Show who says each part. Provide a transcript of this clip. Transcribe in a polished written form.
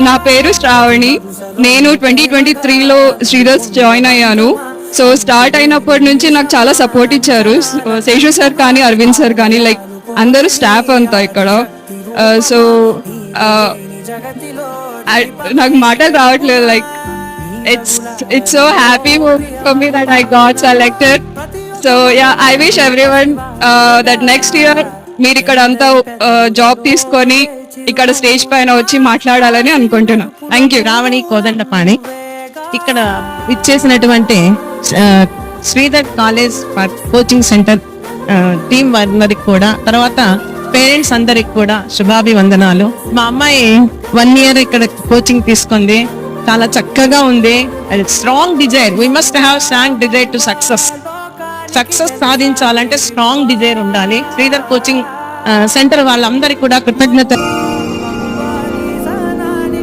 Speaker 1: నా పేరు శ్రావణి. నేను 2023లో శ్రీధర్స్ జాయిన్ అయ్యాను. సో స్టార్ట్ అయినప్పటి నుంచి నాకు చాలా సపోర్ట్ ఇచ్చారు. శేషు సార్ కానీ అరవింద్ సార్ కానీ, లైక్ అందరూ స్టాఫ్ అంతా ఇక్కడ. సో నాకు మాటలు రావట్లేదు. Like it's so happy for me that I got selected. So yeah, I wish everyone that next year మీరు ఇక్కడ అంతా జాబ్ తీసుకొని ఇక్కడ స్టేజ్ పైన వచ్చి మాట్లాడాలని అనుకుంటున్నాను. Thank you.
Speaker 2: రావణి కోదండపాణి. ఇక్కడ ఇచ్చేసినటువంటి Sridhar college for coaching centre team అందరికి కూడా, తర్వాత పేరెంట్స్ అందరికి కూడా శుభాభివందనాలు. మా అమ్మాయి 1 year ఇక్కడ కోచింగ్ తీసుకుంది, చాలా చక్కగా ఉంది. Strong desire, we must have strong desire to success సాధించాలంటే స్ట్రాంగ్ డిజైర్ ఉండాలి. శ్రీధర్ కోచింగ్ సెంటర్ వాళ్ళందరికీ కూడా కృతజ్ఞత.